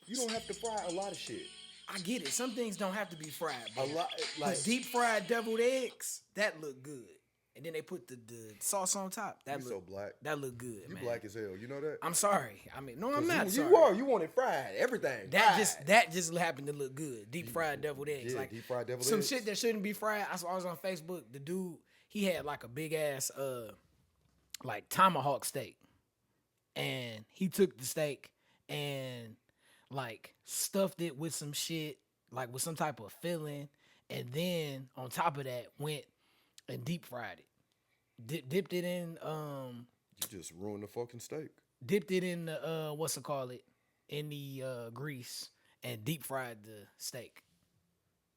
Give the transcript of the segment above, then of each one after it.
You don't have to fry a lot of shit. I get it. Some things don't have to be fried, A but lot, like but deep fried deviled eggs that look good. And then they put the sauce on top. you so black. That look good, You man. black as hell. You know that? I'm sorry. I mean, no, I'm 'Cause not sorry. you are. You want it fried. Everything. That just happened to look good. Deep fried deviled eggs. Yeah, like deep fried deviled some eggs. shit that shouldn't be fried. I was on Facebook. The dude, he had like a big ass like tomahawk steak. And he took the steak and like stuffed it with some shit, like with some type of filling, and then on top of that went and deep fried it. Dipped it in You just ruined the fucking steak. dipped it in the what's it call it? In the grease and deep fried the steak.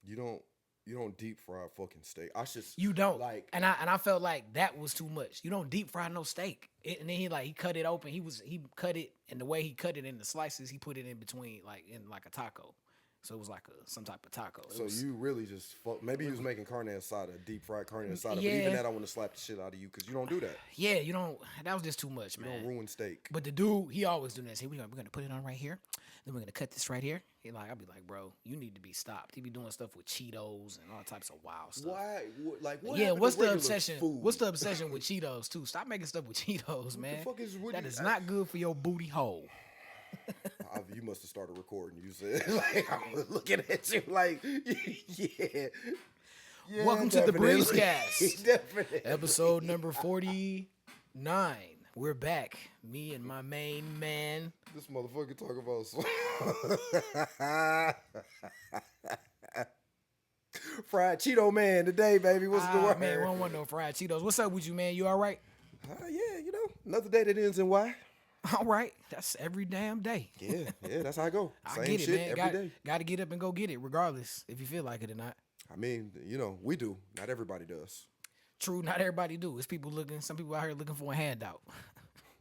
You don't deep fry a fucking steak. I should. You don't like. and I felt like that was too much. You don't deep fry no steak. And then he cut it open. He cut it, and the way he cut it in the slices, he put it in between like in like a taco. So it was like some type of taco. So you really just fuck. Maybe he was making carne asada, deep fried carne asada. But Yeah. even that, I want to slap the shit out of you because you don't do that. Yeah, you don't. That was just too much, You man. don't ruin steak. But the dude, he always do this. Hey, we're gonna put it on right here. Then we're gonna cut this right here. I'll be like, bro, you need to be stopped. He be doing stuff with Cheetos and all types of wild stuff. Why? What Yeah, happened what's to the regular obsession? food? What's the obsession with Cheetos too? Stop making stuff with Cheetos, man. the fuck is with That you? is not good for your booty hole. You must have started recording. You said like I was looking at you like yeah. Yeah, Welcome to the definitely. Breezecast. Definitely. Episode number 49. We're back. Me and my main man. This motherfucker talk about fried Cheeto man today, baby. What's the word? Man, we don't want no fried Cheetos. What's up with you, man? You all right? Yeah, another day that ends in Y. All right. That's every damn day. Yeah, that's how I go. I Same get it, shit man. every day. Got to get up and go get it, regardless if you feel like it or not. I mean, we do. Not everybody does. True, not everybody do. It's people some people out here looking for a handout.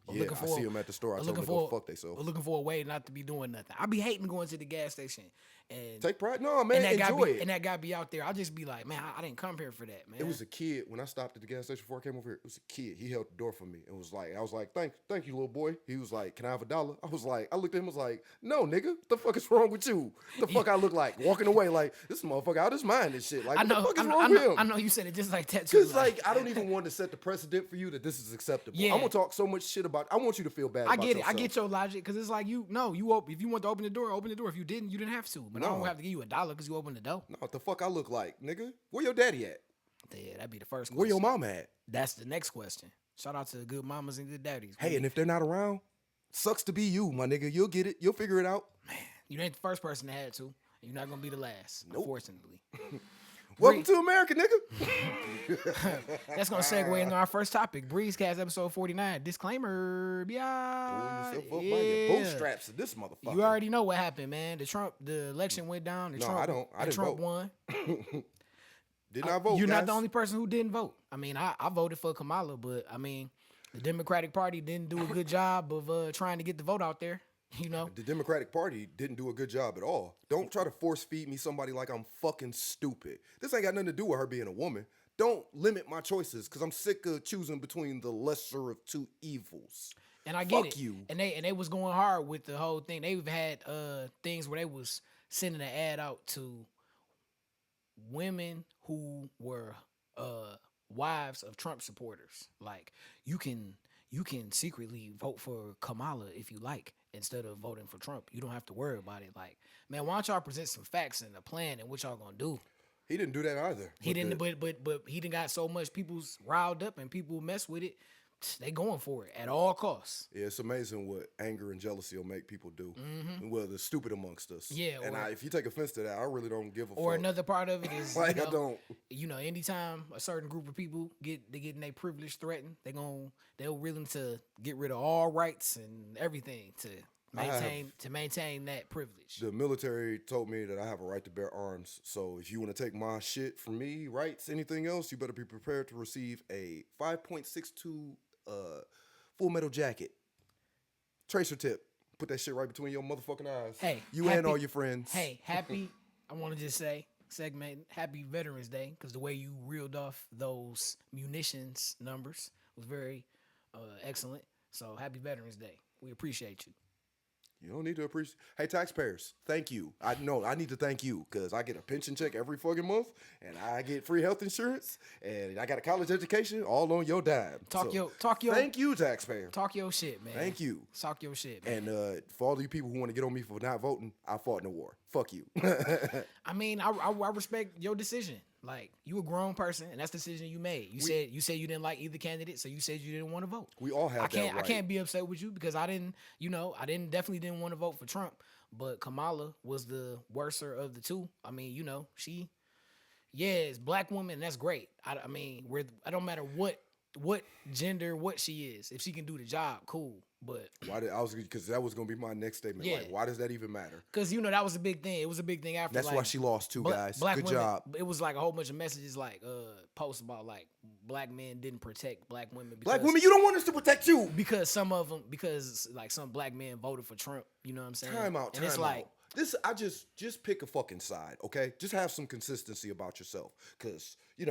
Or Yeah, I see them at the store. I tell them to go fuck themselves. Or looking for a way not to be doing nothing. I be hating going to the gas station and Take pride. No, man, enjoy it. And that guy be out there. I'll just be like, man, I didn't come here for that, man. It was a kid when I stopped at the gas station before I came over here. It was a kid. He held the door for me and was like, I was like, thank you, little boy. He was like, can I have $1? I was like, I looked at him and was like, no, nigga, what the fuck is wrong with you? The fuck I look like walking away like this motherfucker out his mind and shit. Like, what the fuck is wrong with him? I know you said it just like that too. Because like I don't even want to set the precedent for you that this is acceptable. Yeah. I'm gonna talk so much shit about. I want you to feel bad. I about get it. yourself. I get your logic because it's like if you want to open the door, open the door. If you didn't, you didn't have to. But I don't have to give you $1 because you opened the door. No, what the fuck I look like, nigga? Where your daddy at? Yeah, that'd be the first question. Where your mama at? That's the next question. Shout out to good mamas and good daddies. Hey, and if they're not around, sucks to be you, my nigga. You'll get it. You'll figure it out. Man, you ain't the first person that had to. You're not gonna be the last, unfortunately. Welcome to America, nigga. That's gonna segue into our first topic, Breezecast episode 49. Disclaimer, yeah. Pull yourself up by your bootstraps of this motherfucker. You already know what happened, man. The election went down. I don't. I didn't Trump vote. won. Did not vote. You're not guys. the only person who didn't vote. I mean, I voted for Kamala, but I mean, the Democratic Party didn't do a good job of trying to get the vote out there. The Democratic Party didn't do a good job at all. Don't try to force feed me somebody like I'm fucking stupid. This ain't got nothing to do with her being a woman. Don't limit my choices because I'm sick of choosing between the lesser of two evils. And I get Fuck it. you. And they was going hard with the whole thing. They've had things where they was sending an ad out to women who were wives of Trump supporters. Like you can secretly vote for Kamala if you like instead of voting for Trump. You don't have to worry about it. Like, man, why don't y'all present some facts and a plan and what y'all gonna do? He didn't do that either. He didn't, but he didn't got so much people's riled up and people mess with it. They going for it at all costs. Yeah, it's amazing what anger and jealousy will make people do. Mm-hmm. Well, the stupid amongst us. Yeah, and if you take offense to that, I really don't give a fuck. Or another part of it is like, I don't. Anytime a certain group of people getting their privilege threatened, they're willing to get rid of all rights and everything to maintain that privilege. The military told me that I have a right to bear arms. So if you want to take my shit from me, rights, anything else, you better be prepared to receive a 5.62 Full Metal Jacket. Tracer tip. Put that shit right between your motherfucking eyes. Hey, and all your friends. Hey, happy. I want to just say, happy Veterans Day, because the way you reeled off those munitions numbers was very excellent. So happy Veterans Day. We appreciate you. You don't need to appreciate. Hey, taxpayers, thank you. I know I need to thank you because I get a pension check every fucking month, and I get free health insurance, and I got a college education all on your dime. Talk your Thank you, taxpayer. talk your shit, man. Thank you. Talk your shit, man. And for all you people who want to get on me for not voting, I fought in the war. Fuck you. I mean, I respect your decision. Like, you a grown person, and that's the decision you made. You said you didn't like either candidate, so you said you didn't want to vote. We all have that right. I can't be upset with you because I definitely didn't want to vote for Trump, but Kamala was the worser of the two. I mean, it's black woman, and that's great. I mean, I don't matter what gender, what she is. If she can do the job, cool. But because that was gonna be my next statement. Yeah. Like, why does that even matter? Because that was a big thing. It was a big thing after. That's why she lost too, guys. Black Good women, job. It was like a whole bunch of messages, like posts about like black men didn't protect black women. Black women, you don't want us to protect you because some black men voted for Trump. You know what I'm saying? Time out. And it's like this. I just pick a fucking side, okay? Just have some consistency about yourself, because in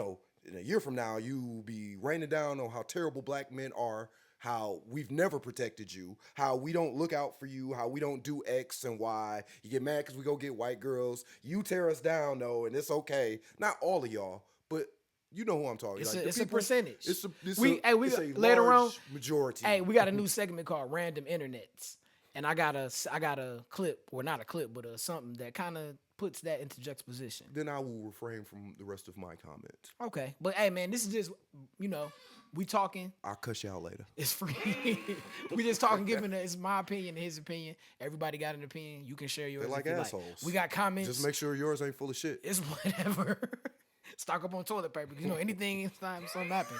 a year from now, you be raining down on how terrible black men are, how we've never protected you, how we don't look out for you, how we don't do X and Y. You get mad because we go get white girls. You tear us down, though, and it's okay. Not all of y'all, but you know who I'm talking about. It's a percentage. It's a later large on majority. Hey, we got a new segment called Random Internets. And I got a clip, or not a clip, but something that kind of puts that into juxtaposition. Then I will refrain from the rest of my comments. Okay. But hey, man, this is just, we talking. I'll cuss you out later. It's free. We just talking, it's my opinion and his opinion. Everybody got an opinion. You can share yours. They're like assholes. We got comments. Just make sure yours ain't full of shit. It's whatever. Stock up on toilet paper. Anything in time, something happen.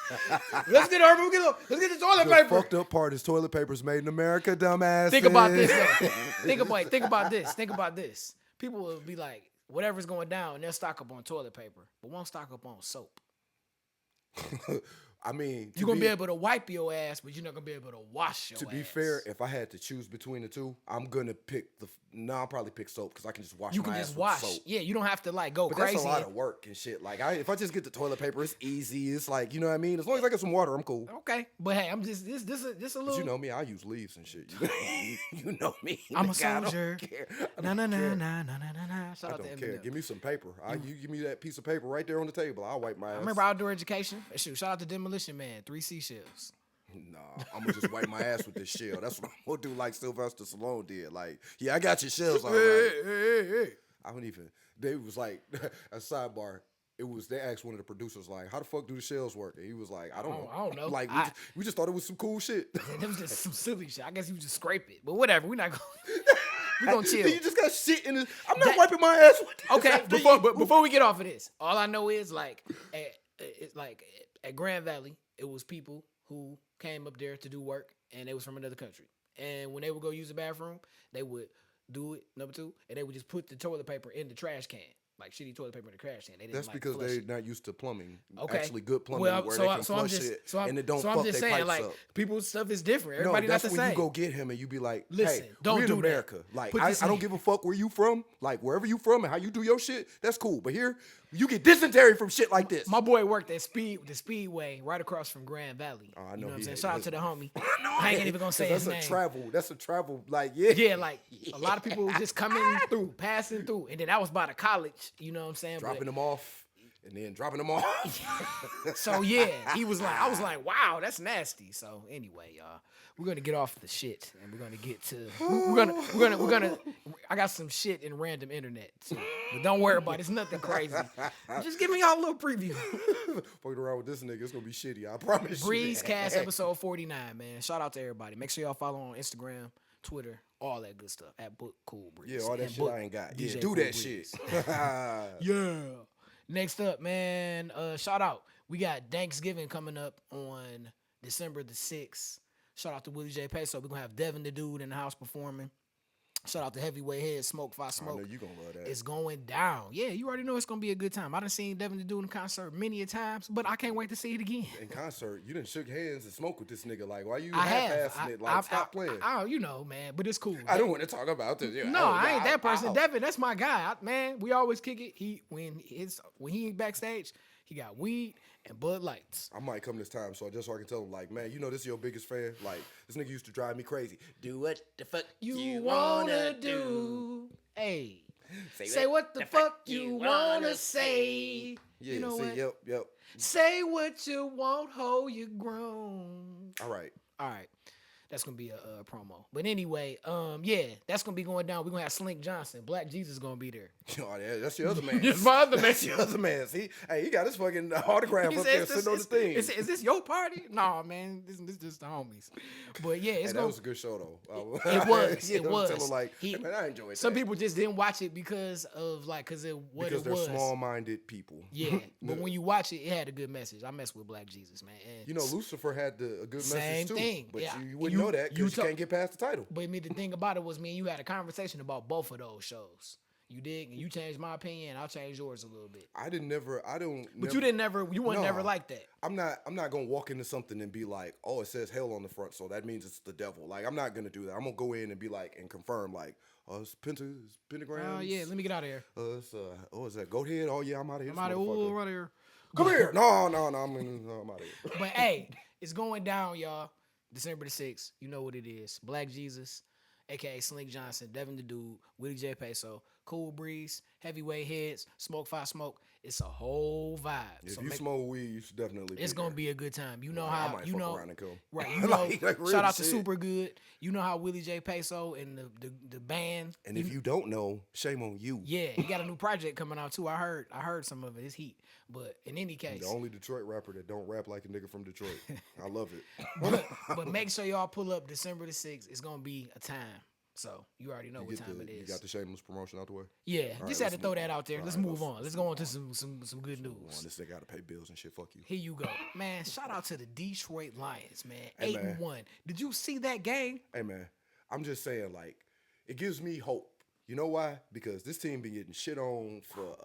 Let's get the toilet paper. The fucked up part is toilet paper's made in America, dumbass. Think about this, though. Think about this. People will be like, whatever's going down, and they'll stock up on toilet paper, but won't stock up on soap. I mean, you're gonna be able to wipe your ass, but you're not gonna be able to wash your ass. To be fair, if I had to choose between the two, I'm gonna pick I'll probably pick soap because I can just wash. You can just wash. Soap. Yeah, you don't have to go but crazy. That's a lot of work and shit. Like, if I just get the toilet paper, it's easy. It's like, you know what I mean. As long as I get some water, I'm cool. Okay, but hey, I'm just this a little. But you know me, I use leaves and shit. You know me. I'm a soldier. Nah. Shout out to care. Eminem. Give me some paper. You give me that piece of paper right there on the table. I'll wipe my ass. I remember outdoor education. Shout out to Demolition Man. 3 seashells. Nah, I'm gonna just wipe my ass with this shell. That's what I'm gonna do, like Sylvester Stallone did. Like, yeah, I got your shells all right. Hey. I don't even. They was like a sidebar. They asked one of the producers, like, how the fuck do the shells work? And he was like, I don't know. Like, we just thought it was some cool shit. It was just some silly shit. I guess you just scrape it, but whatever. We're not going. We're gonna chill. You just got shit in it. I'm not wiping my ass with this. Okay, before we get off of this, all I know is at Grand Valley, it was people who came up there to do work, and they was from another country. And when they would go use the bathroom, they would do it, number two, and they would just put the toilet paper in the trash can. Like shitty toilet paper in the trash can. That's because they're not used to plumbing. Okay. Actually good plumbing where they can flush it and it don't fuck their pipes up. People's stuff is different. Everybody not the same. That's when you go get him and you be like, listen, hey, don't we're do in America. That. Like, I don't give a fuck where you from. Like, wherever you from and how you do your shit, that's cool. But here, you get dysentery from shit like this. My boy worked at the Speedway right across from Grand Valley. Oh, I know. You know what I'm saying? Shout out to the homie. I ain't even gonna say his name. That's a travel. Like, yeah. Yeah, like a lot of people just coming through, passing through. And then that was by the college. You know what I'm saying? Dropping them off. And then dropping them off. So yeah, I was like, wow, that's nasty. So anyway, y'all, we're gonna get off the shit and we're gonna get to we're gonna I got some shit in random internet. So, but don't worry about it, it's nothing crazy. Just give me y'all a little preview. Fucking around with this nigga, it's gonna be shitty, I promise. Breezecast episode 49, man. Shout out to everybody. Make sure y'all follow on Instagram, Twitter, all that good stuff at Book Cool Breeze. Yeah, all that shit I ain't got. DJ Yeah, do cool that Breeze. shit. Yeah. Next up, man, shout out. We got Thanksgiving coming up on December the 6th. Shout out to Willie J. Peso. We're going to have Devin the Dude in the house performing. Shout out to Heavyweight Head, Smoke Fi Smoke. I know you gonna love that. It's going down. Yeah, you already know it's gonna be a good time. I done seen Devin the Dude in concert many a times, but I can't wait to see it again. In concert, you done shook hands and smoked with this nigga. Like, why you half-assing it? Like, stop playing. You know, man, but it's cool. I don't want to talk about this. Yeah, I ain't that person. Devin, that's my guy. Man, we always kick it. When he ain't backstage, He got weed and Bud Lights. I might come this time, so I can tell him, like, man, you know this is your biggest fan. Like, this nigga used to drive me crazy. Do what the fuck You wanna do? Hey, say what the fuck you wanna say. Yeah, you know see, what? Yep. Say what you want, ho, you grown. All right. That's gonna be a promo. But anyway, yeah, that's gonna be going down. We're gonna have Slink Johnson. Black Jesus gonna be there. Oh, yeah, that's your other man. That's my other man. That's your other man. See, hey, he got his fucking autograph up there sitting on the thing. Is this your party? No, man, this just the homies. But yeah, That was a good show though. It was. Yeah, It was. Tell him, like, hey, man, I enjoyed Some that. people just didn't watch it because of because it Because they're small-minded people. Yeah, but when you watch it, it had a good message. I mess with Black Jesus, man. And you know, Lucifer had a good same message too. thing. But Yeah. you wouldn't know that because you can't get past the title. But me, the thing about it was me and you had a conversation about both of those shows. You dig, and you changed my opinion. I'll change yours a little bit. But you weren't never like that. I'm not gonna walk into something and be like, oh, it says hell on the front, so that means it's the devil. Like, I'm not gonna do that. I'm gonna go in and be like and confirm, like, oh, it's pentagrams. Oh yeah, let me get out of here. Is that goat head? Oh yeah, I'm out of here. I'm out of here. Come here. No, I'm out of here. But hey, it's going down, y'all. December the 6th. You know what it is. Black Jesus, aka Slink Johnson, Devin the Dude, Willie J. Peso, Cool Breeze, Heavyweight Heads, Smoke 5 Smoke. It's a whole vibe. If you smoke weed, you should definitely be It's gonna be a good time. You know how I might you fuck know around and come. Right. You know, like real shout out to shit. Super Good. You know how Willie J. Peso and the band. And if you don't know, shame on you. Yeah, he got a new project coming out too. I heard some of it. It's heat. But in any case, The only Detroit rapper that don't rap like a nigga from Detroit. I love it. but make sure y'all pull up December the 6th. It's gonna be a time. So you already know what time it is. You got the shameless promotion out the way? Yeah, All just right, had to throw that out there. Let's move on. Let's go on to let's some good news. This nigga gotta pay bills and shit. Fuck you. Here you go, man. Shout out to the Detroit Lions, man. Hey, 8-1. Did you see that game? Hey man, I'm just saying, like, it gives me hope. You know why? Because this team been getting shit on for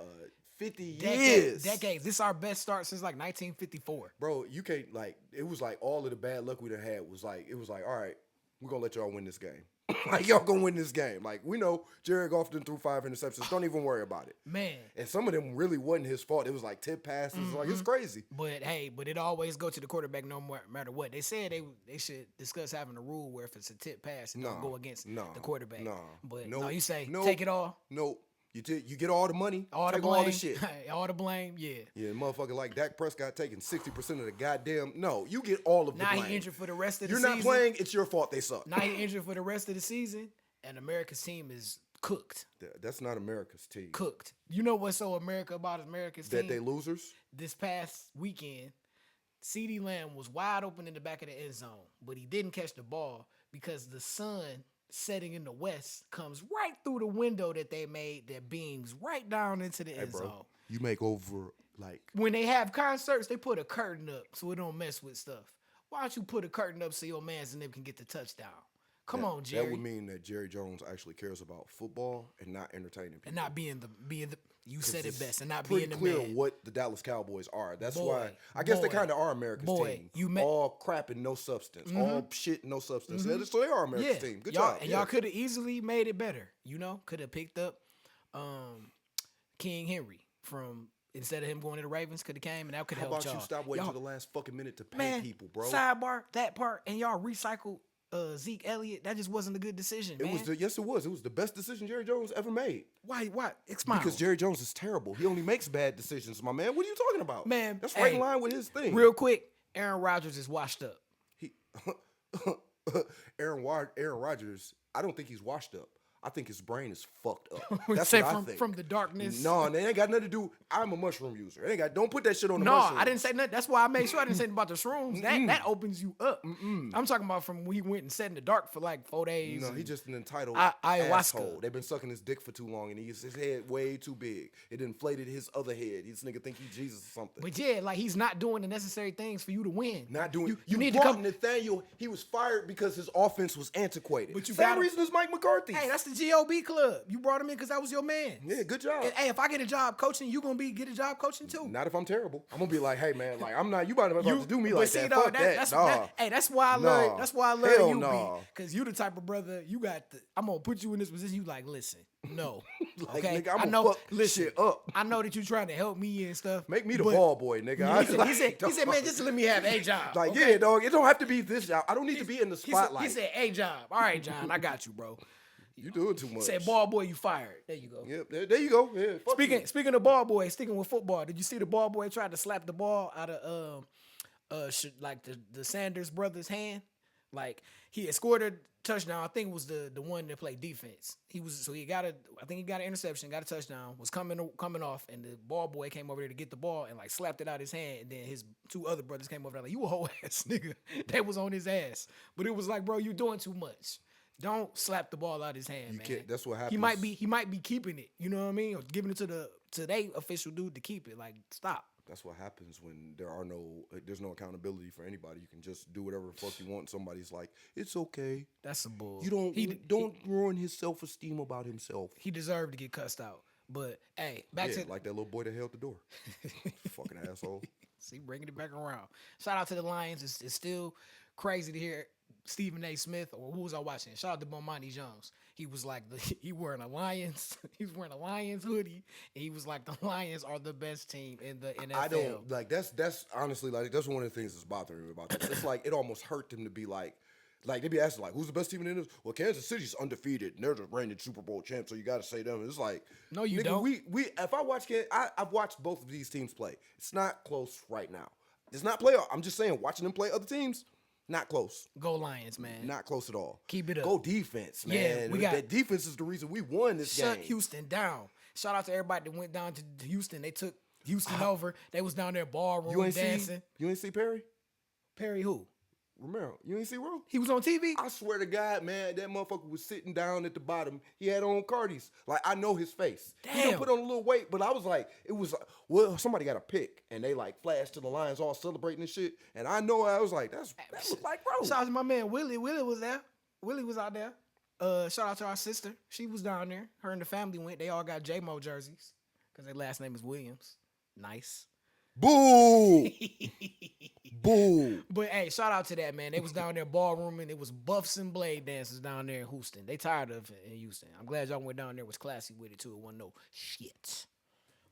50 years. Decades. This is our best start since like 1954. Bro, you can't, like, it was like all of the bad luck we done had was like, it was like, all right, we're gonna let y'all win this game. Like, y'all gonna win this game. Like, we know Jared Goff done threw 5 interceptions. Don't even worry about it. Man. And some of them really wasn't his fault. It was like tip passes. Like, it's crazy. But hey, it always go to the quarterback no matter what. They said they should discuss having a rule where if it's a tip pass, it don't go against the quarterback. But no, you say take it all. Nope. You get all the money, all the take blame, all the shit. All the blame, yeah. Yeah, motherfucker like Dak Prescott taking 60% of the goddamn. No, you get all of the blame. Now he injured for the rest of the season. season. You're not playing, it's your fault they suck. Now he injured for the rest of the season, and America's team is cooked. That's not America's team. Cooked. You know what's so America about America's team? That they losers? This past weekend, CeeDee Lamb was wide open in the back of the end zone, but he didn't catch the ball because the sun setting in the west comes right through the window that they made that beams right down into the end zone. You make over, like... When they have concerts, they put a curtain up so it don't mess with stuff. Why don't you put a curtain up so your mans and them can get the touchdown? Come on, Jerry. That would mean that Jerry Jones actually cares about football and not entertaining people. And not being the you said it best, and not being the clear man. what the Dallas Cowboys are. That's why I guess they kind of are America's team. All crap and no substance. All shit and no substance. So they are America's team. Good job. And y'all could have easily made it better. You know, could have picked up King Henry from instead of him going to the Ravens. Could have came and that could have helped y'all. How about you stop waiting till the last fucking minute to pay people, bro? Sidebar that part, and y'all recycled Zeke Elliott. That just wasn't a good decision, man. Yes, it was. It was the best decision Jerry Jones ever made. Why? Expound. Because Jerry Jones is terrible. He only makes bad decisions, my man. What are you talking about? Man, that's right in line with his thing. Real quick, Aaron Rodgers is washed up. Aaron Rodgers, I don't think he's washed up. I think his brain is fucked up. That's what I think. From the darkness. No, they ain't got nothing to do. I'm a mushroom user. Don't put that shit on the mushroom. No, I didn't say nothing. That's why I made sure I didn't say anything about the shrooms. That opens you up. I'm talking about from when he went and sat in the dark for like 4 days. No, he's just an entitled ayahuasca. asshole. They've been sucking his dick for too long, and his head way too big. It inflated his other head. This nigga think he's Jesus or something. But yeah, like he's not doing the necessary things for you to win. Not doing. You need to come. Nathaniel. He was fired because his offense was antiquated. But you Same reason as Mike McCarthy. Hey, that's the GOB club. You brought him in because that was your man. Yeah, good job. And, hey, if I get a job coaching, you gonna get a job coaching too. Not if I'm terrible. I'm gonna be like, hey man, like I'm not. You about to do me but like see, that? dog, Fuck that. that's why I love. That's why I love Hell you, nah. because you the type of brother. You got. I'm gonna put you in this position. You like, listen, no, Like, okay. nigga, I'm I gonna know. fuck Listen, shit up. I know that you trying to help me and stuff. Make me the but ball boy, nigga. He said, man, just let me have a job. Like, okay? yeah, dog. It don't have to be this job. I don't need to be in the spotlight. He said, a job. All right, John, I got you, bro. You doing too much. He said, ball boy, you fired. There you go. Yep, there you go. Yeah. Fuck you. Speaking of ball boy, sticking with football, did you see the ball boy tried to slap the ball out of like the Sanders brothers' hand? Like he had scored a touchdown. I think it was the one that played defense. I think he got an interception, got a touchdown, was coming off, and the ball boy came over there to get the ball and like slapped it out his hand. And then his two other brothers came over there like, you a whole ass nigga. That was on his ass. But it was like, bro, you doing too much. Don't slap the ball out his hand, man. That's what happens. He might be keeping it. You know what I mean? Or giving it to they official dude to keep it. Like, stop. That's what happens when there's no accountability for anybody. You can just do whatever the fuck you want. Somebody's like, it's okay. That's some bull. You don't ruin his self-esteem about himself. He deserved to get cussed out. But hey, back to like that little boy that held the door. Fucking asshole. See, bringing it back around. Shout out to the Lions. It's still crazy to hear Stephen A. Smith, or who was I watching? Shout out to Bomani Jones. He was like he wearing a Lions. He was wearing a Lions hoodie, and he was like, the Lions are the best team in the NFL. I don't like that's honestly like that's one of the things that's bothering me about this. It's like it almost hurt them to be like they be asking like, who's the best team in this? Well, Kansas City's undefeated and they're the reigning Super Bowl champs, so you got to say them. It's like, no, you nigga, don't. We if I watch I've watched both of these teams play. It's not close right now. It's not playoff. I'm just saying, watching them play other teams. Not close. Go Lions, man. Not close at all. Keep it up. Go defense, man. Yeah, that defense is the reason we won this game. Shut Houston down. Shout out to everybody that went down to Houston. They took Houston over. They was down there ballroom dancing. You ain't see Perry? Perry who? Romero. You ain't see Ro? He was on TV? I swear to God, man, that motherfucker was sitting down at the bottom. He had on Cardi's. Like, I know his face. Damn. He done put on a little weight, but I was like, well, somebody got a pick. And they like flashed to the Lions all celebrating and shit. And I was like, that was like Ro. Shout out to my man Willie. Willie was there. Willie was out there. Shout out to our sister. She was down there. Her and the family went. They all got J-Mo jerseys because their last name is Williams. Nice. Boo! Boo! But hey, shout out to that, man. They was down there ballrooming. It was buffs and blade dancers down there in Houston. They tired of it in Houston. I'm glad y'all went down there. Was classy with it too. It wasn't no shit.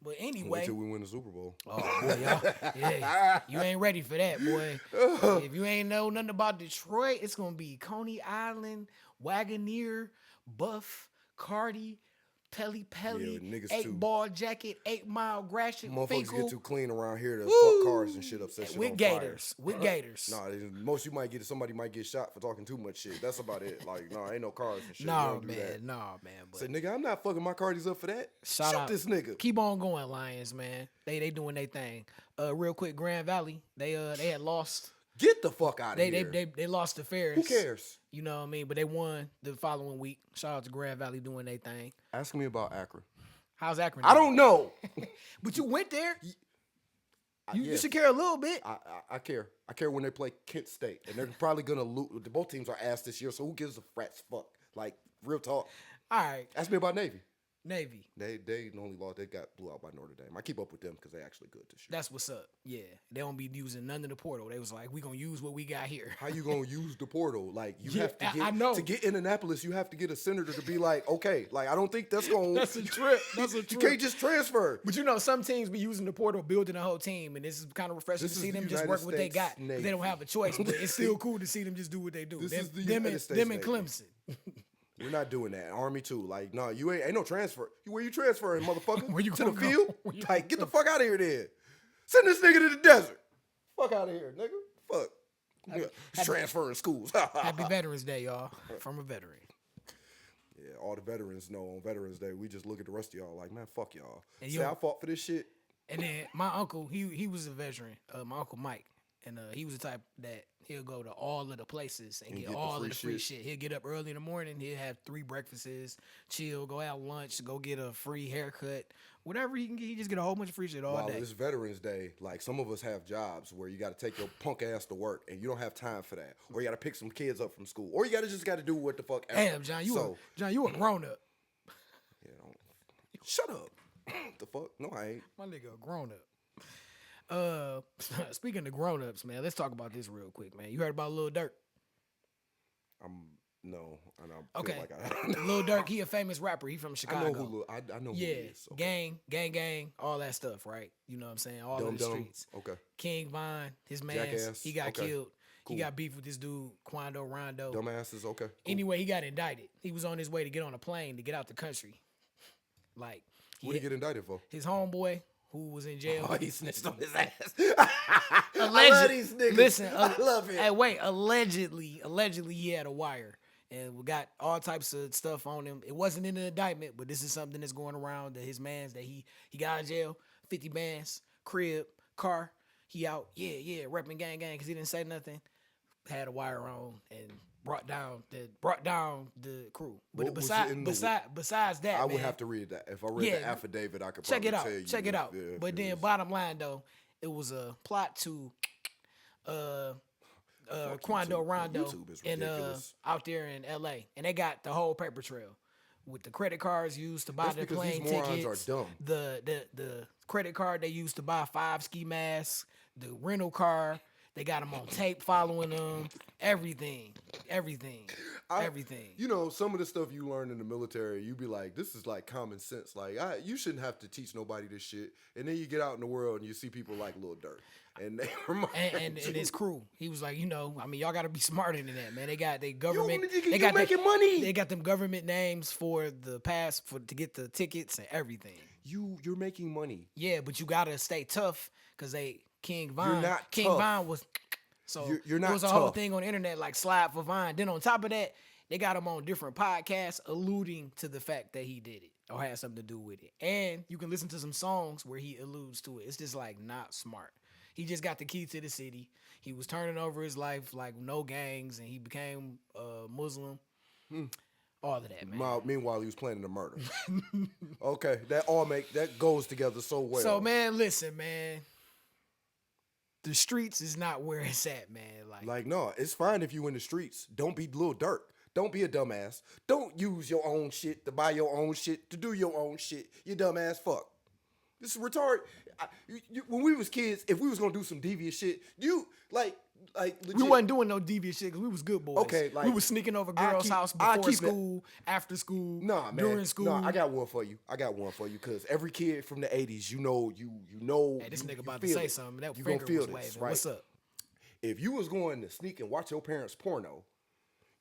But anyway, until we win the Super Bowl. Oh boy, y'all, yeah, you ain't ready for that, boy. If you ain't know nothing about Detroit, it's gonna be Coney Island, Wagoneer, Buff, Cardi, Pelly, Yeah, 8 Ball Jacket, 8 Mile Gratiot, Motherfuckers Finkel. get too clean around here to fuck cars and shit, upset shit with on gators, fire. with gators. Nah, most somebody might get shot for talking too much shit. That's about it. Like, nah, ain't no cars and shit. Nah, man. But say, nigga, I'm not fucking my Cardis up for that. Shout out this nigga. Keep on going, Lions, man. They doing their thing. Real quick, Grand Valley, they had lost. Get the fuck out of here. They lost to Ferris. Who cares? You know what I mean? But they won the following week. Shout out to Grand Valley doing their thing. Ask me about Akron. How's Akron? I don't know. But you went there. You Yes. should care a little bit. I care. I care when they play Kent State. And they're probably going to lose. Both teams are ass this year, so who gives a rat's fuck? Like, real talk. All right. Ask me about Navy. Navy. They only lost. They got blew out by Notre Dame. I keep up with them because they actually good this year. That's what's up. Yeah, they don't be using none of the portal. They was like, we gonna use what we got here. How you gonna use the portal? Like you Yeah, have to get I know. to get Indianapolis. You have to get a senator to be like, okay, like I don't think that's gonna. That's a trip. That's a You trip. can't just transfer. But you know, some teams be using the portal, building a whole team, and this is kind of refreshing This to see is them the just United work what they States got. Navy. They don't have a choice, but it's still cool to see them just do what they do. This is the them United States and Navy. Clemson. We're not doing that. Army too. Like, no, you ain't no transfer. Where you transferring, motherfucker? Where you to the gonna go? field? Where you Like, get the fuck out of here, then. Send this nigga to the desert. Fuck out of here, nigga. Fuck. Transferring schools. Happy Veterans Day, y'all, from a veteran. Yeah, all the veterans know on Veterans Day, we just look at the rest of y'all like, man, fuck y'all. And Say I fought for this shit. And then my uncle, he was a veteran. My uncle Mike, And he was the type that he'll go to all of the places and get get the all free of the free shit. shit. He'll get up early in the morning. He'll have 3 breakfasts, chill, go out lunch, go get a free haircut. Whatever he can get, he just get a whole bunch of free shit all While day. it's Veterans Day, like some of us have jobs where you got to take your punk ass to work and you don't have time for that, or you got to pick some kids up from school, or you got to do what the fuck. Damn, John, you a grown up. Yeah, shut up. The fuck? No, I ain't. My nigga, a grown up. Speaking of grown ups, man, let's talk about this real quick, man. You heard about Lil Durk? No, and I Okay, feel like Lil Durk, he a famous rapper. He from Chicago. I know who. I know who he is. Okay. gang, all that stuff, right? You know what I'm saying? All Dum of the Dum. streets. Okay. King Von, his man, Jackass. he got Okay. killed. Cool. He got beef with this dude, Quando Rondo. Dumbasses. Okay. Cool. Anyway, he got indicted. He was on his way to get on a plane to get out the country. Like, What did he get indicted for? his homeboy, who was in jail. Oh, he snitched on his ass. Alleged- I love these niggas. Listen, I love it. Hey, wait, allegedly he had a wire. And we got all types of stuff on him. It wasn't in the indictment, but this is something that's going around that his man's that he got out of jail, 50 bands, crib, car. He out, repping gang, because he didn't say nothing. Had a wire on and brought down the crew. But What was it in besides that, I would man, have to read that. If I read the affidavit, I could check probably it out. tell you. Check it out. if But it then is. bottom line though, it was a plot to Quando YouTube. Rondo YouTube is and ridiculous. out there in LA. And they got the whole paper trail with the credit cards used to buy That's the because plane these morons tickets. are dumb. The credit card they used to buy 5 ski masks, the rental car. They got them on tape following them. Everything. You know, some of the stuff you learn in the military, you be like, this is like common sense. Like, you shouldn't have to teach nobody this shit. And then you get out in the world and you see people like Lil Durk. And they and his crew. He was like, y'all got to be smarter than that, man. They got they government. You they got making money. They got them government names for the pass to get the tickets and everything. You're making money. Yeah, but you gotta stay tough because King Von. You're not King tough. Von was. So You're not there was a whole tough. thing on the internet like slide for Vine. Then on top of that, they got him on different podcasts alluding to the fact that he did it or had something to do with it. And you can listen to some songs where he alludes to it. It's just like not smart. He just got the key to the city. He was turning over his life like no gangs, and he became a Muslim. All of that, man. Meanwhile, he was planning a murder. Okay, that goes together so well. So, man, listen, man. The streets is not where it's at, man. Like, no, it's fine if you in the streets. Don't be Lil Durk. Don't be a dumbass. Don't use your own shit to buy your own shit, to do your own shit. You dumbass fuck. This is retarded. When we was kids, if we was gonna do some devious shit, legit. We wasn't doing no devious shit because we was good boys. Okay, like, we was sneaking over girls' house before school, after school, Nah, man. during school. Nah, I got one for you. Because every kid from the 80s, you know. Hey, this nigga about to feel say it. something. That You finger gonna feel was this, waving. right? What's up? If you was going to sneak and watch your parents' porno,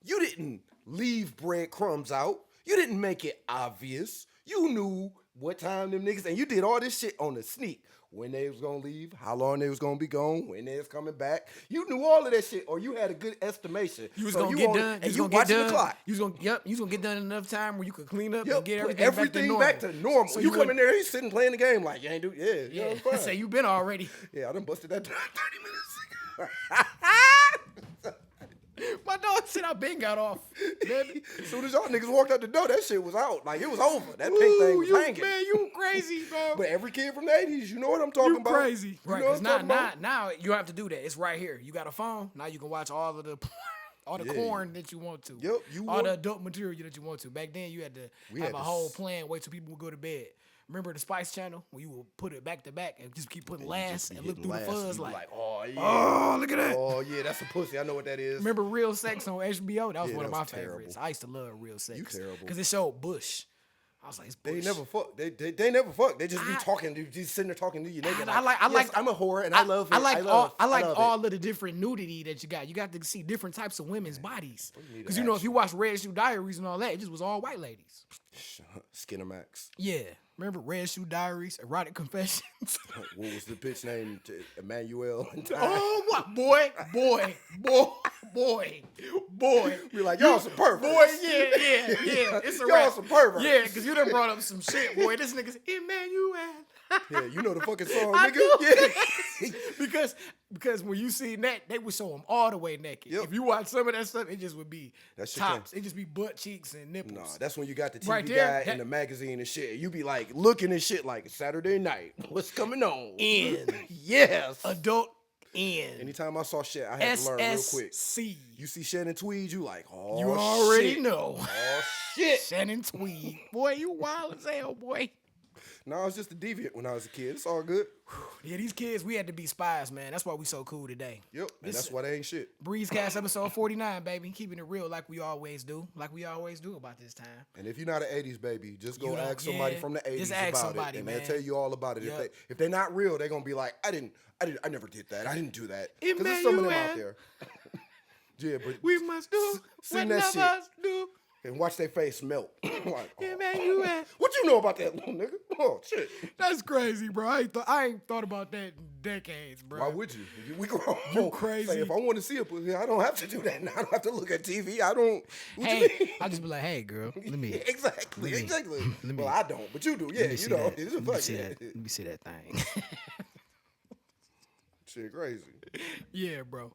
you didn't leave breadcrumbs out. You didn't make it obvious. You knew what time them niggas, and you did all this shit on the sneak. When they was gonna leave, how long they was gonna be gone, when they was coming back. You knew all of that shit, or you had a good estimation. You was gonna get done. And you watching the clock. You was gonna get done in enough time where you could clean up and Yep, get put everything back to normal. So you come in there, he's sitting playing the game like, you ain't do, Yeah, it's fine. say you been already. Yeah, I done busted that 30 minutes ago. My dog said I been got off. Baby. As soon as y'all niggas walked out the door, that shit was out. Like, it was over. That pink thing was hanging. Man, you crazy, bro. But every kid from the 80s, you know what I'm talking You about. crazy. You Right, know what because I'm talking about? now you don't have to do that. It's right here. You got a phone. Now you can watch all of the Yeah. corn that you want to. Yep, you all want- the adult material that you want to. Back then you had to have a whole plan, wait till people would go to bed. Remember the Spice Channel where you would put it back to back and just keep putting last and look through the fuzz like, oh yeah, oh, look at that. oh yeah, that's a pussy. I know what that is. Remember Real Sex on HBO? That was Yeah, one of that my was terrible. favorites. I used to love Real Sex. You terrible. Because it showed Bush. I was like, it's Bush. They never fuck. They never fuck. They just be talking. They just sitting there talking to you. Naked. I like. I'm a whore and I love it. I like love all it. of the different nudity that you got. You got to see different types of women's bodies. you need Because to if ask you watch Red Shoe Diaries and all that, it just was all white ladies. Skinamax. Yeah, Remember Red Shoe Diaries, Erotic Confessions? What was the bitch name? Emmanuel. Oh, what? Boy. Be like, y'all some perverts. Boy, yeah. It's a Y'all rap. some perverts. Yeah, because you done brought up some shit, boy. This nigga's Emmanuel. Yeah, you know the fucking song, I nigga. do. Yeah. because when you see that, they would show him all the way naked. Yep. If you watch some of that stuff, it just would be That shit tops. It just be butt cheeks and nipples. Nah, that's when you got the TV Right there, guy and the magazine and shit. You be like looking at shit like Saturday night. What's coming on? In Yes. adult in. Anytime I saw shit, I had to learn real quick. SSC. You see Shannon Tweed, you like, oh, You already shit. know. Oh shit. Shannon Tweed. Boy, you wild as hell, boy. No, I was just a deviant when I was a kid. It's all good. Yeah, these kids, we had to be spies, man. That's why we so cool today. Yep, and that's why they ain't shit. Breezecast episode 49, baby. Keeping it real like we always do. Like we always do about this time. And if you're not an 80s baby, just go You know, ask somebody yeah, from the 80s just ask about somebody, it. And man. they'll tell you all about it. Yep. If they're not real, they're going to be like, I never did that. I didn't do that. Because there's some of them out there. Yeah, but We must do sing what that shit. lovers do. And watch their face melt. Like, oh, Emmanuel. what you know about that little nigga? Oh, shit. That's crazy, bro. I ain't thought about that in decades, bro. Why would you? We grown. You crazy. Say, if I want to see a pussy, I don't have to do that now. I don't have to look at TV. I don't. What you Hey, mean? I just be like, hey, girl, let me. Exactly. let me- Well, I don't, but you do. Yeah, Let me you see know. that. It's Let me fuck see yeah. that. Let me see that thing. Shit, crazy. Yeah, bro.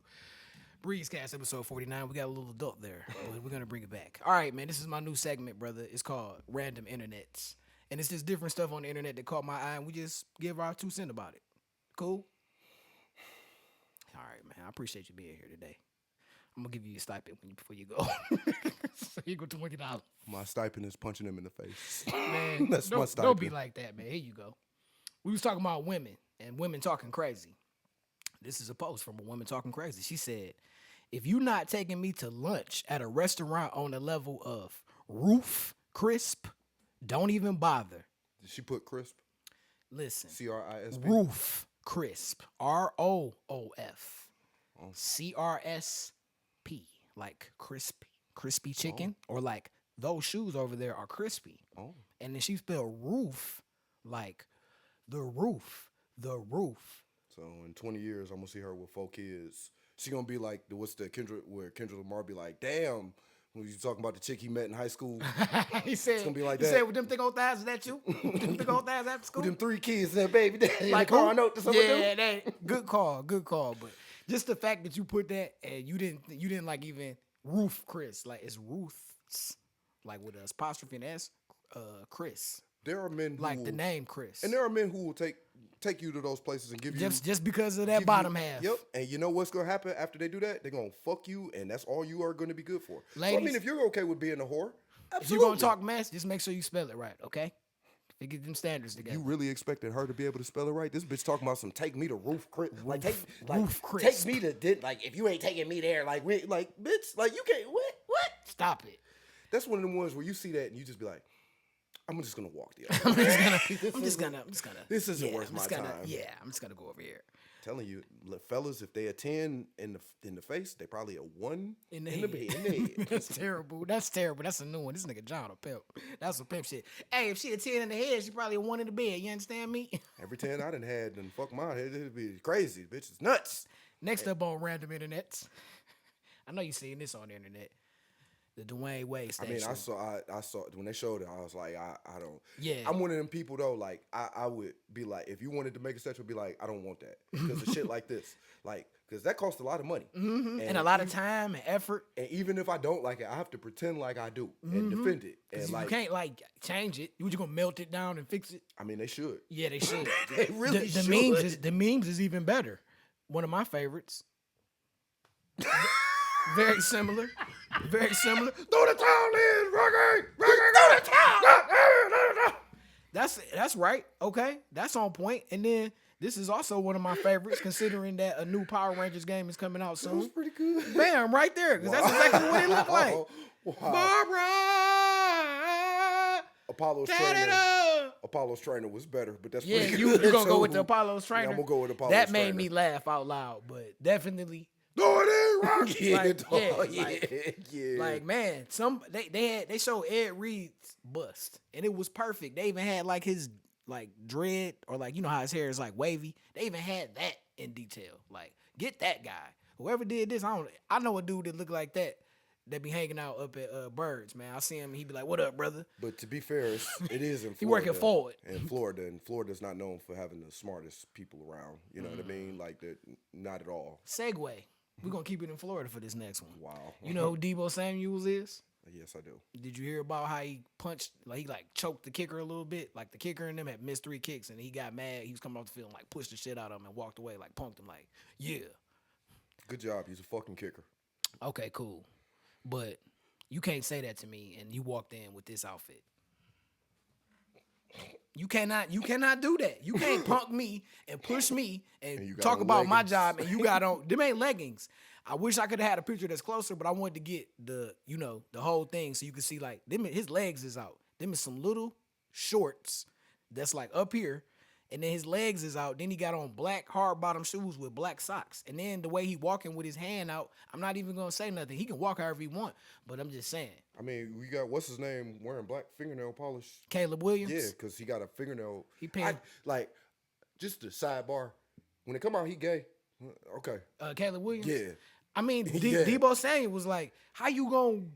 Breezecast episode 49. We got a little adult there, but we're gonna bring it back. All right, man. This is my new segment, brother. It's called Random Internets, and it's just different stuff on the internet that caught my eye, and we just give our 2 cents about it. Cool. All right, man. I appreciate you being here today. I'm gonna give you a stipend before you go. So you go $20. My stipend is punching him in the face. Man, That's my don't stipend. be like that, man. Here you go. We was talking about women and women talking crazy. This is a post from a woman talking crazy. She said, if you not taking me to lunch at a restaurant on the level of roof crisp, don't even bother. Did she put crisp? Listen, CRISP? roof crisp, ROOF, Oh. CRSP, like crispy chicken, or like those shoes over there are crispy. Oh. And then she spelled roof like the roof. So in 20 years, I'm gonna see her with 4 kids. She gonna be like, Kendrick Lamar be like, damn, when you talking about the chick he met in high school, He said, gonna be like he that. said, with them thick old thighs, is that you? With them thick old thighs after school? with them 3 kids and that baby daddy Like in the car who? note to some of them. Yeah, that good call. But just the fact that you put that and you didn't like even roof Chris, like it's Ruth's, like with an apostrophe and S, Chris, There are men who like will, the name Chris, and there are men who will take you to those places and give you just because of that give bottom you- half. Yep. And you know what's gonna happen after they do that? They're gonna fuck you, and that's all you are gonna be good for. So I Ladies, mean, if you're okay with being a whore, If absolutely. you're gonna talk mess, just make sure you spell it right, okay? To get them standards together. You really expected her to be able to spell it right? This bitch talking about some take me to roof crisp. Like Roof take crisp. me to like if you ain't taking me there, like bitch, like you can't what? Stop it. That's one of them ones where you see that and you just be like, I'm just gonna walk the I'm other way. just gonna. This isn't yeah, worth I'm my just gonna, time. Yeah, I'm just gonna go over here. Telling you, fellas, if they a 10 in the face, they probably a 1 In the head. That's terrible. That's terrible. That's a new one. This nigga John a pimp. That's some pimp shit. Hey, if she a 10 in the head, she probably a 1 in the bed. You understand me? Every 10 I done had and fuck mine, it'd be crazy. Bitch, it's nuts. Next up on Random Internets. I know you seen this on the internet. The Dwayne Wade I statue. mean, I saw when they showed it, I was like, I don't. Yeah. I'm one of them people though. Like, I would be like, if you wanted to make a statue, I'd be like, I don't want that because of shit like this, like, because that costs a lot of money and a lot of time and effort. And even if I don't like it, I have to pretend like I do and defend it. And You like, can't like change it. You just gonna melt it down and fix it? I mean, they should. Yeah, they should. They really the should. memes is even better. One of my favorites. Very similar. Very similar. Throw the towel in, Rocky. Throw the towel. That's right. Okay, that's on point. And then this is also one of my favorites, considering that a new Power Rangers game is coming out That was soon. pretty good. Bam, right there, because that's exactly what it looked like. Wow. Barbara, Apollo's da-da-da. trainer was better, but that's Yeah, pretty you good. gonna go with too. the Apollo's trainer? Yeah, I'm gonna go with Apollo's That trainer. made me laugh out loud, but definitely Throw it in, Rock. Yeah, Like, dog. yeah, Yeah, like, yeah. like man, they showed Ed Reed's bust, and it was perfect. They even had like his like dread, or like, you know how his hair is like wavy. They even had that in detail. Like, get that guy. Whoever did this, I know a dude that look like that be hanging out up at Birds, man. I see him, he be like, "What up, brother?" But to be fair, it is in Florida. He working forward. In Florida, and Florida's not known for having the smartest people around. You know what I mean? Like that, not at all. Segue. We're gonna keep it in Florida for this next one. Wow. You know who Debo Samuels is? Yes, I do. Did you hear about how he punched, like he like choked the kicker a little bit? Like the kicker in them had missed 3 kicks, and he got mad. He was coming off the field and like pushed the shit out of him and walked away, like punked him, like, yeah. Good job. He's a fucking kicker. Okay, cool. But you can't say that to me, and you walked in with this outfit. You cannot do that. You can't punk me and push me and talk about my job, and you got on them ain't leggings. I wish I could have had a picture that's closer, but I wanted to get the whole thing so you can see like them, his legs is out. Them is some little shorts that's like up here, and then his legs is out. Then he got on black hard bottom shoes with black socks. And then the way he walking with his hand out, I'm not even gonna say nothing. He can walk however he want, but I'm just saying. I mean, we got what's his name wearing black fingernail polish. Caleb Williams. Yeah, because he got a fingernail. He paid. Like, just the sidebar. When it come out, he gay. Okay. Caleb Williams. Yeah. I mean, Yeah. Debo Samuel was like, "How you gon'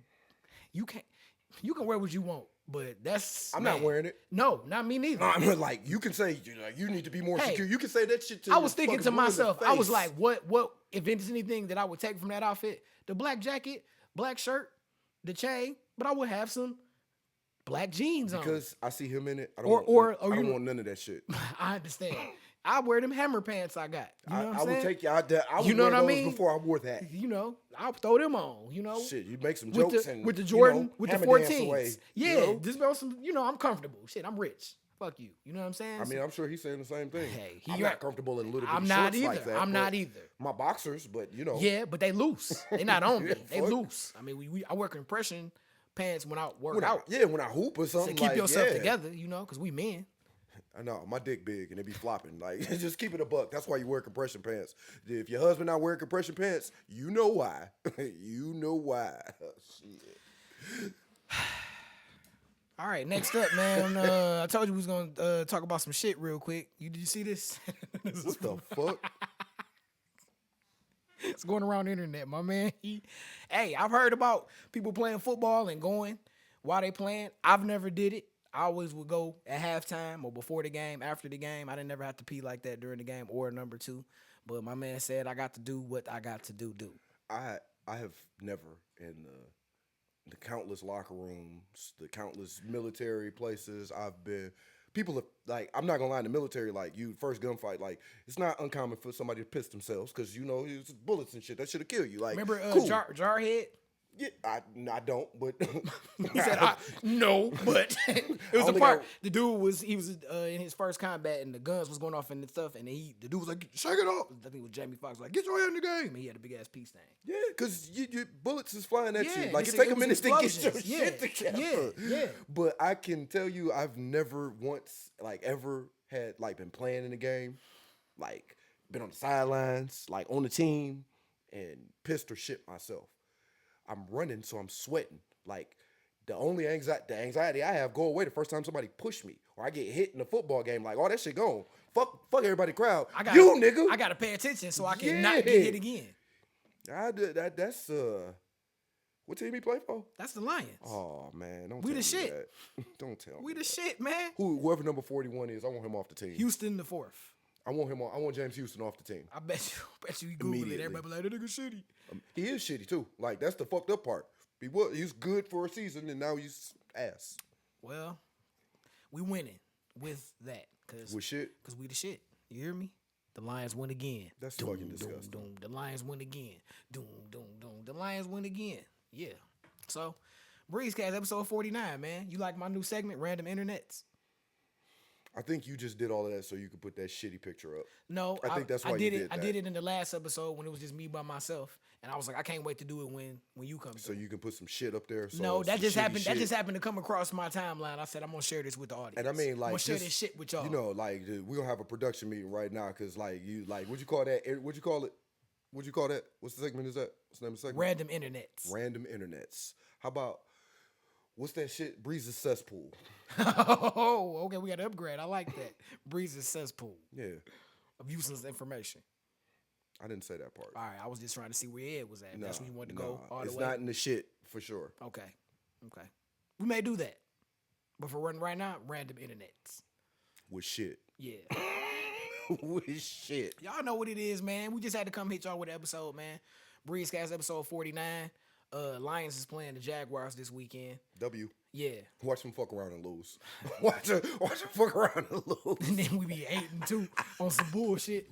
you can wear what you want, but that's I'm not wearing it. No, not me neither." No, I mean, like, you can say you need to be more Hey, secure. You can say that shit to I was thinking fucking to blue in the myself, I was face. like, what if it's anything that I would take from that outfit? The black jacket, black shirt, the chain, but I would have some black jeans on. Because I see him in it. I don't want none of that shit. I understand. I wear them hammer pants I got. You know what I'm I saying? would take you out there. I would You know wear what I those mean? before I wore that. I'll throw them on, Shit, you make some with jokes the, and with the Jordan, you know, with the hammer dance 14s. away, Yeah, you know? just about some, I'm comfortable. Shit, I'm rich. Fuck you. You know what I'm saying? I mean, I'm sure he's saying the same thing. Hey, I'm not comfortable in little I'm bitty not shorts either. like that. I'm but not either. My boxers, but you know. Yeah, but they loose. They not on me. Yeah, They fuck. loose. I mean, I wear compression pants when I work out. When I hoop or To something. keep like, yourself yeah. together, because we men. I know my dick big and it be flopping. Like, just keep it a buck. That's why you wear compression pants. If your husband not wearing compression pants, you know why. You know why. Shit. All right, next up, man. I told you we was gonna talk about some shit real quick. Did you see this? What the fuck? It's going around the internet, my man. Hey, I've heard about people playing football and going while they playing. I've never did it. I always would go at halftime or before the game, after the game. I didn't never have to pee like that during the game or number 2. But my man said I got to do what I got to do. I have never in the countless locker rooms, the countless military places I've been. People have, like, I'm not gonna lie, in the military, like, you first gunfight, like, it's not uncommon for somebody to piss themselves because it's bullets and shit that should have killed you. Like, Remember cool. Jarhead? Yeah, I don't, but He said, no, but it was the only part. got- The dude was in his first combat, and the guns was going off and stuff, and the dude was like, "Shake it off." I think it was Jamie Foxx, like, "Get your hand in the game." And he had a big ass pea stain. yeah, because you bullets is flying at you. Like, it's- it take a was minute to get your explosions. shit together. Yeah. But I can tell you, I've never once, like, ever had, like, been playing in a game, like, been on the sidelines, like, on the team, and pissed or shit myself. I'm running, so I'm sweating. Like, the anxiety I have go away the first time somebody push me or I get hit in a football game. Like, oh, that shit gone. Fuck everybody crowd. Nigga. I gotta pay attention so I can Yeah. not get hit again. That's what team he play for? That's the Lions. Oh man, don't We tell the me shit. that. Don't tell me. We the that. shit, man. Whoever number 41 is, I want him off the team. Houston the 4th. I want James Houston off the team. I bet you Google it. Immediately. Everybody be like, that nigga shitty. He is shitty too. Like, that's the fucked up part. He was good for a season and now he's ass. Well, we winning with that. With shit? Because we the shit. You hear me? The Lions win again. That's Doom, fucking doom, disgusting. doom. The Lions win again. Doom, doom, doom. The Lions win again. Yeah. So, Breezecast episode 49, man. You like my new segment, Random Internets? I think you just did all of that so you could put that shitty picture up. No, I think that's why I you did did it. I that. did it in the last episode when it was just me by myself, and I was like, I can't wait to do it when you come. So you can put some shit up there. So No, that some just shitty happened. That shit. just happened to come across my timeline. I said I'm gonna share this with the audience. And I mean, like, I'm gonna share just, this shit with y'all. You know, like, dude, we're gonna have a production meeting right now because, like, what'd you call that? What'd you call it? What you call that? What's the segment is that? What's the name of the segment? Random internets. Random internets. How about, what's that shit? Breeze's cesspool. Oh, okay, we got to upgrade. I like that. Breeze's cesspool Yeah, of useless information. I didn't say that part. All right, I was just trying to see where Ed was at. That's when you wanted to go all the it's way. not in the shit for sure. Okay. We may do that. But for right now, random internets. With shit. Yeah. With shit. Y'all know what it is, man. We just had to come hit y'all with an episode, man. Breezecast episode 49. Lions is playing the Jaguars this weekend. W. Yeah. Watch them fuck around and lose. Watch them fuck around and lose. And then we be 8-2 on some bullshit.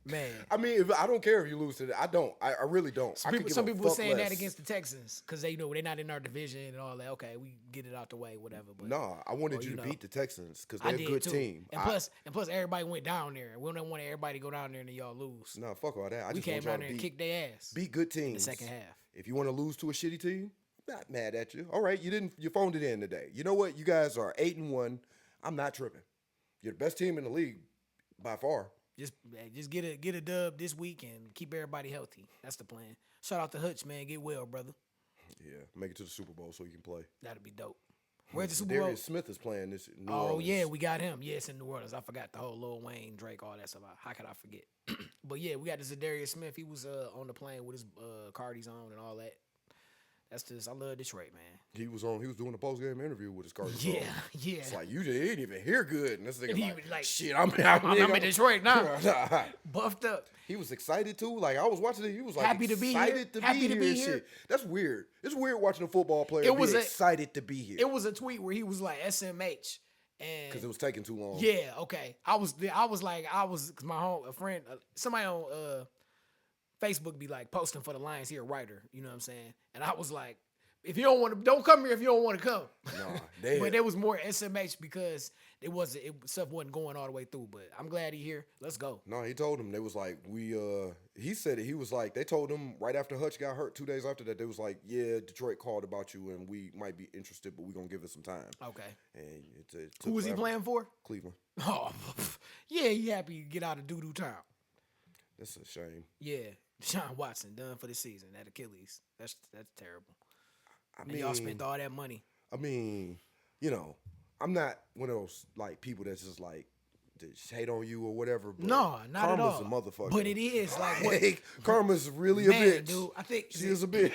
Man. I mean, I don't care if you lose today. I don't. I really don't. Some people were saying that against the Texans because they they're not in our division and all that. Okay, we get it out the way, whatever. But nah, I wanted you to beat the Texans because they're a good team. And plus, everybody went down there. We don't want everybody to go down there and then y'all lose. Nah, fuck all that. We came down there and kicked their ass. Beat good teams. In the second half. If you want to lose to a shitty team, I'm not mad at you. All right, you phoned it in today. You know what? You guys are 8-1. I'm not tripping. You're the best team in the league by far. Just get a dub this week and keep everybody healthy. That's the plan. Shout out to Hutch, man. Get well, brother. Yeah, make it to the Super Bowl so you can play. That'd be dope. Where's the Super Bowl? Darius Smith is playing this in New Orleans. Yeah, we got him. Yes, in New Orleans. I forgot the whole Lil Wayne, Drake, all that stuff. How could I forget? But yeah, we got this Darius Smith. He was on the plane with his Cardi's on and all that. That's just, I love Detroit, man. He was doing a post-game interview with his Cardinals. Yeah. It's like, you didn't even hear good. And this nigga like, shit, I'm in Detroit now. Buffed up. He was excited too. Like, I was watching it. He was like, happy to be here. Happy to be here. Shit. That's weird. It's weird watching a football player be excited to be here. It was a tweet where he was like, SMH. Because it was taking too long. Yeah, okay. Cause a friend, somebody on Facebook be like posting for the Lions, he a writer, you know what I'm saying? And I was like, if you don't want to, don't come here if you don't want to come. Nah, damn. But there was more SMH because stuff wasn't going all the way through. But I'm glad he here. Let's go. No, he told him, they was like, he said it, he was like, they told him right after Hutch got hurt 2 days after that, they was like, yeah, Detroit called about you and we might be interested, but we're going to give it some time. Okay. And it who was he playing for? Cleveland. Oh, yeah, he happy to get out of doo-doo town. That's a shame. Yeah. Deshaun Watson done for the season at Achilles. That's terrible. I mean, y'all spent all that money. I mean, I'm not one of those like people that's just like just hate on you or whatever. But no, not at all. Karma's a motherfucker. But it is like what? Karma's really a bitch, dude. I think she is a bitch.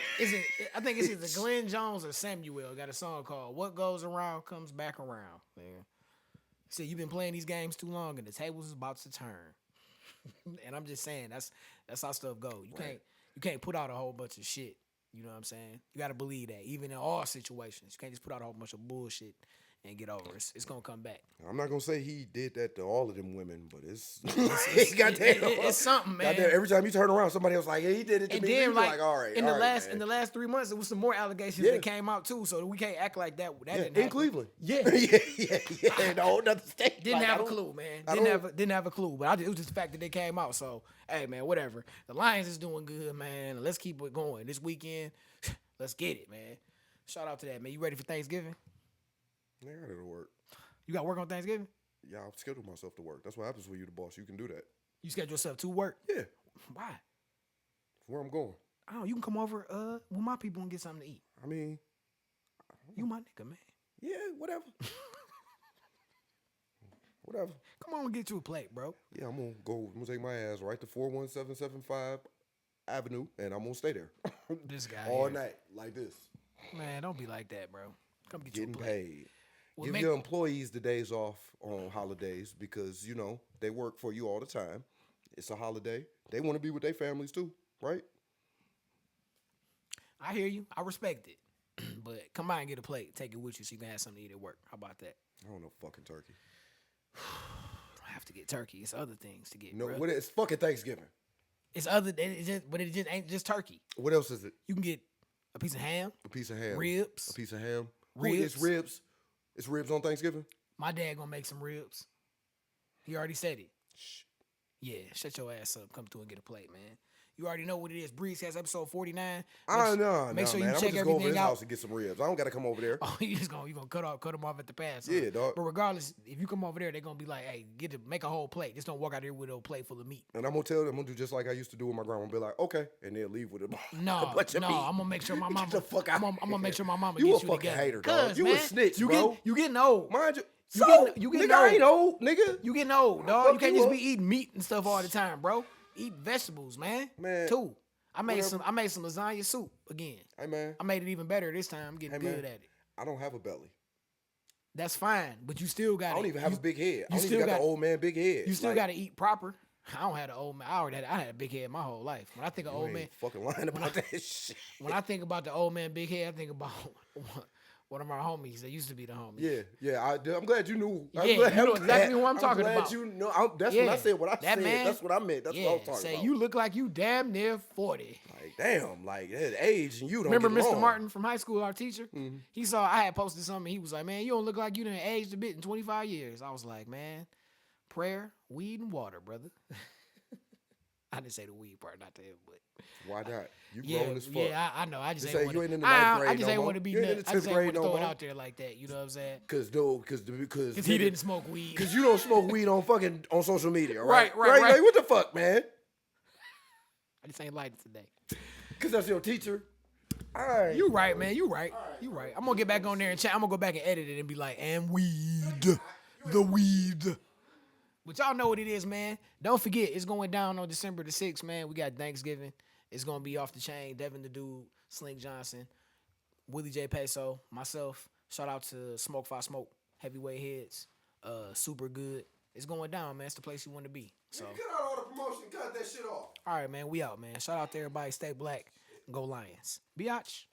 I think it's either Glenn Jones or Samuel got a song called "What Goes Around Comes Back Around." Man, see, you've been playing these games too long, and the tables is about to turn. And I'm just saying that's how stuff go. You can't put out a whole bunch of shit. You know what I'm saying? You got to believe that, even in all situations. You can't just put out a whole bunch of bullshit and get over it. It's going to come back. I'm not going to say he did that to all of them women, but it's something, man. Every time you turn around, somebody else like, yeah, he did it to and me. Then, like, all right, in the last 3 months, there was some more allegations that came out, too, so we can't act like that didn't happen. In Cleveland. Yeah. In a whole nother state. Didn't have a clue, man. Didn't have a clue, but it was just the fact that they came out, so, hey, man, whatever. The Lions is doing good, man. Let's keep it going. This weekend, let's get it, man. Shout out to that, man. You ready for Thanksgiving? Yeah, I gotta work. You got work on Thanksgiving? Yeah, I'll schedule myself to work. That's what happens when you're the boss. You can do that. You schedule yourself to work? Yeah. Why? Where I'm going. Oh, you can come over with my people and get something to eat. I mean, you my nigga, man. Yeah, whatever. Whatever. Come on and get you a plate, bro. Yeah, I'm gonna take my ass right to 41775 Avenue, and I'm gonna stay there. This guy all here. night like this. Man, don't be like that, bro. Come get Getting you a plate. paid. Give your employees the days off on holidays because, they work for you all the time. It's a holiday. They want to be with their families too, right? I hear you. I respect it. But come by and get a plate. Take it with you so you can have something to eat at work. How about that? I don't know fucking turkey. I have to get turkey. It's other things to get. No, bro. it's fucking Thanksgiving. But it just ain't just turkey. What else is it? You can get a piece of ham. A piece of ham. Ribs. A piece of ham. Ribs. It's ribs. It's ribs on Thanksgiving? My dad gonna make some ribs. He already said it. Shh. Yeah, shut your ass up. Come through and get a plate, man. You already know what it is. Breezecast episode 49. No, make sure man. you I'm check just go over everything his out. house and get some ribs. I don't gotta come over there. Oh, you gonna cut them off at the pass. Huh? Yeah, dog. But regardless, if you come over there, they're gonna be like, hey, make a whole plate. Just don't walk out there with a plate full of meat. And I'm gonna tell them, I'm gonna do just like I used to do with my grandma. Be like, okay, and then leave with a No, bunch of meat. I'm gonna make sure my mama. Get the fuck out. I'm gonna make sure my mama You gets a you fucking together. hater, dog. You man, a snitch, you bro. You getting old. Mind you. You getting nigga, old. I ain't old, nigga. You getting old, dog. Fuck You can't you just up. be eating meat and stuff all the time, bro. Eat vegetables, man. Man, Too. I made whatever. some lasagna soup again. Hey, man. I made it even better this time. I'm getting Hey, good man. at it. I don't have a belly. That's fine, but you still got. I don't even have a big head. I don't still even got got- the old man big head. You still Like, got to eat proper. I don't have the old man. I had a big head my whole life. When I think of you old ain't man, fucking lying about that shit. when I think about the old man big head, I think about one of my homies that used to be the homie. Yeah. I'm glad you knew. Yeah, you know exactly who I'm talking glad about. You know. That's when I said what I that said. man- That's what I meant. That's what I was talking say about. you look like you damn near 40. Like, damn, like that age and you don't Remember get Mr. along. Martin from high school, our teacher? Mm-hmm. He saw I had posted something. He was like, man, you don't look like you done aged a bit in 25 years. I was like, man, prayer, weed, and water, brother. I didn't say the weed part, not to him, but Why not? You yeah, grown as fuck. yeah, I know. I just Just ain't say want you ain't in the to. ninth I grade just no ain't more. want to be You ain't in nuts. the I just 10th ain't want grade to no throw it more. out there like that. You know what I'm saying? Because He didn't smoke weed. Because you don't smoke weed on social media, right? Right. Like, what the fuck, man? I just ain't like it today. Because that's your teacher. All right. You right, man. You right. You right. I'm gonna get back on there and chat. I'm gonna go back and edit it and be like, and weed, the weed. But y'all know what it is, man. Don't forget, it's going down on December the 6th, man. We got Thanksgiving. It's gonna be off the chain. Devin the Dude, Slink Johnson, Willie J. Peso, myself. Shout out to Smoke Fi Smoke, Heavyweight Heads, Super Good. It's going down, man. It's the place you want to be. So, Cut out all the promotion. Cut that shit off. all right, man. We out, man. Shout out to everybody. Stay black. Go Lions. Biatch.